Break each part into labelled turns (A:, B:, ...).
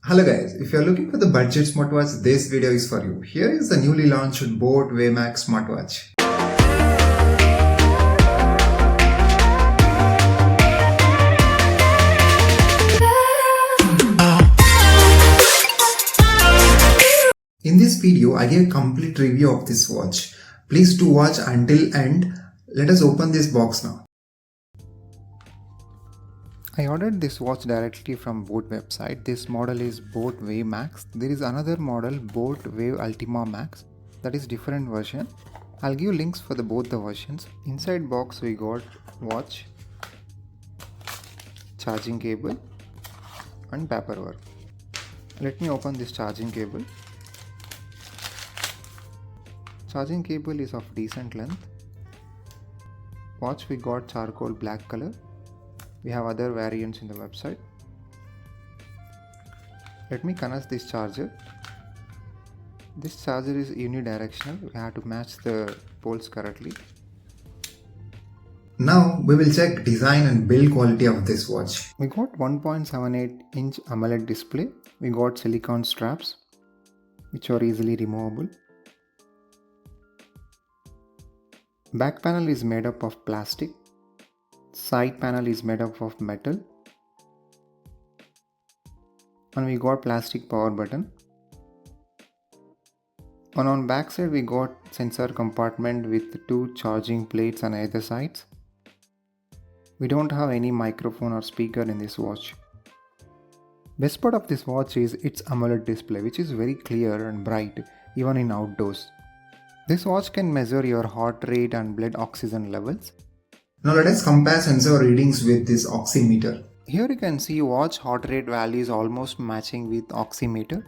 A: Hello guys, if you are looking for the budget smartwatch, this video is for you. Here is the newly launched Boat Waymax smartwatch. In this video, I give a complete review of this watch. Please do watch until end. Let us open this box now. I ordered this watch directly from Boat website. This model is Boat Wave Max. There is another model Boat Wave Ultima Max, that is different version. I'll give links for both the versions. Inside box we got watch, charging cable and paperwork. Let me open this charging cable. Charging cable is of decent length. Watch we got charcoal black color. We have other variants in the website. Let me connect this charger. This charger is unidirectional. We have to match the poles correctly. Now we will check design and build quality of this watch. We got 1.78-inch AMOLED display. We got silicone straps which are easily removable. Back panel is made up of plastic. Side panel is made up of metal. And we got plastic power button. And on back side we got sensor compartment with two charging plates on either sides. We don't have any microphone or speaker in this watch. Best part of this watch is its AMOLED display, which is very clear and bright even in outdoors. This watch can measure your heart rate and blood oxygen levels. Now let us compare sensor readings with this oximeter. Here you can see watch heart rate values almost matching with oximeter.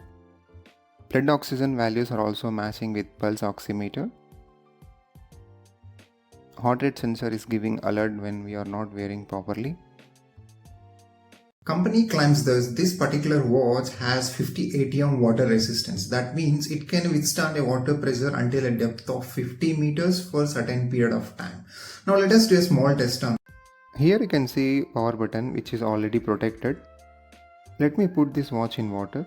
A: Blood oxygen values are also matching with pulse oximeter. Heart rate sensor is giving alert when we are not wearing properly. Company claims that this particular watch has 50 ATM water resistance. That means it can withstand a water pressure until a depth of 50 meters for a certain period of time. Now let us do a small test on. Here you can see power button which is already protected. Let me put this watch in water.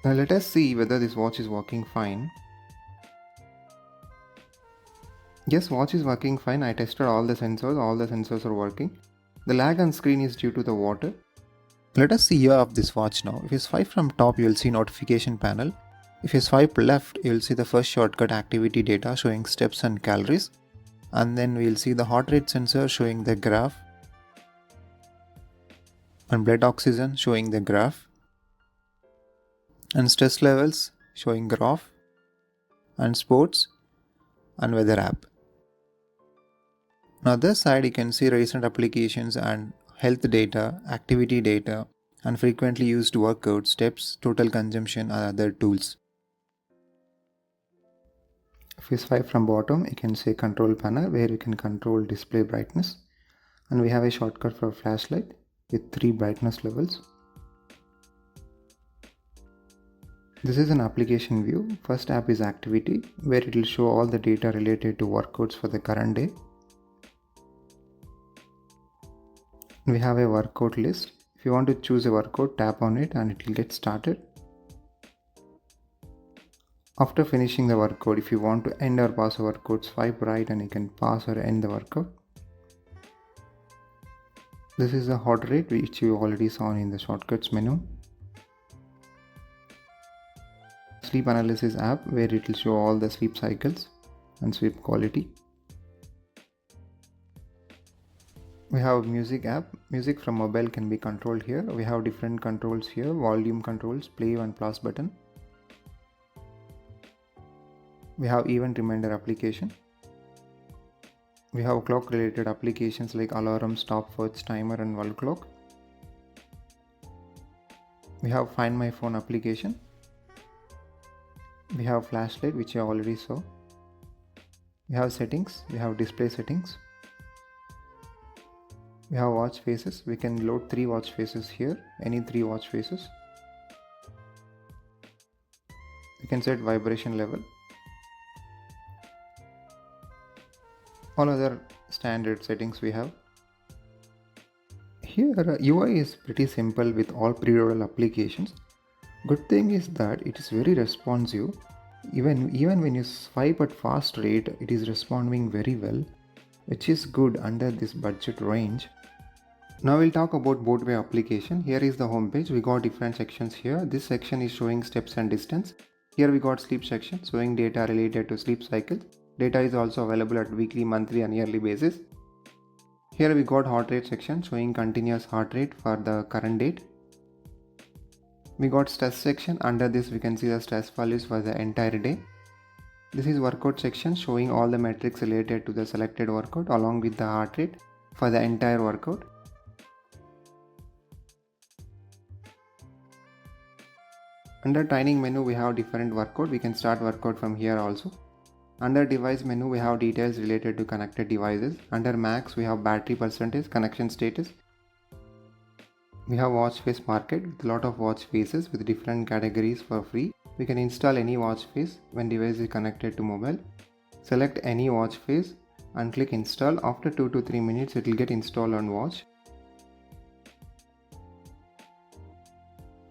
A: Now let us see whether this watch is working fine. Yes, watch is working fine. I tested all the sensors are working. The lag on screen is due to the water. Let us see here of this watch now. If you swipe from top, you will see notification panel. If you swipe left, you will see the first shortcut activity data showing steps and calories. And then we will see the heart rate sensor showing the graph. And blood oxygen showing the graph. And stress levels showing graph. And sports and weather app. On the other side, you can see recent applications and health data, activity data, and frequently used workout steps, total consumption, and other tools. If you swipe from bottom, you can see control panel where you can control display brightness. And we have a shortcut for flashlight with 3 brightness levels. This is an application view. First app is activity, where it will show all the data related to workouts for the current day. We have a workout list. If you want to choose a workout, tap on it and it will get started. After finishing the workout, if you want to end or pause a workout, swipe right and you can pause or end the workout. This is the heart rate which you already saw in the shortcuts menu. Sleep analysis app where it will show all the sleep cycles and sleep quality. We have music app. Music from mobile can be controlled here. We have different controls here. Volume controls, play and pause button. We have event reminder application. We have clock related applications like alarm, stopwatch, timer and wall clock. We have find my phone application. We have flashlight which you already saw. We have settings. We have display settings. We have watch faces. We can load 3 watch faces here, any 3 watch faces. We can set vibration level. All other standard settings we have. Here UI is pretty simple with all pre-roll applications. Good thing is that it is very responsive. Even when you swipe at fast rate, it is responding very well, which is good under this budget range. Now we'll talk about Boatway application. Here is the home page. We got different sections here. This section is showing steps and distance. Here we got sleep section showing data related to sleep cycle. Data is also available at weekly, monthly and yearly basis. Here we got heart rate section showing continuous heart rate for the current date. We got stress section. Under this we can see the stress values for the entire day. This is workout section showing all the metrics related to the selected workout along with the heart rate for the entire workout. Under training menu we have different workout. We can start workout from here also. Under device menu we have details related to connected devices. Under max we have battery percentage, connection status. We have watch face market with a lot of watch faces with different categories for free. We can install any watch face when device is connected to mobile. Select any watch face and click install. After 2 to 3 minutes it will get installed on watch.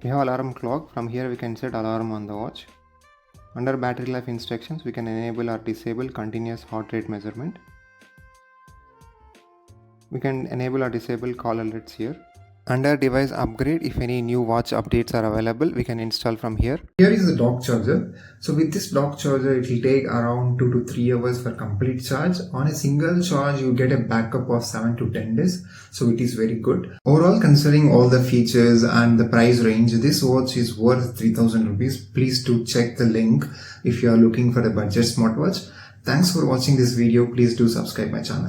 A: We have alarm clock. From here we can set alarm on the watch. Under battery life instructions we can enable or disable continuous heart rate measurement. We can enable or disable call alerts here. Under device upgrade, if any new watch updates are available, we can install from here.
B: Here is the dock charger. So with this dock charger, it will take around 2 to 3 hours for complete charge. On a single charge, you get a backup of 7 to 10 days. So it is very good. Overall, considering all the features and the price range, this watch is worth 3000 rupees. Please do check the link if you are looking for a budget smartwatch. Thanks for watching this video. Please do subscribe my channel.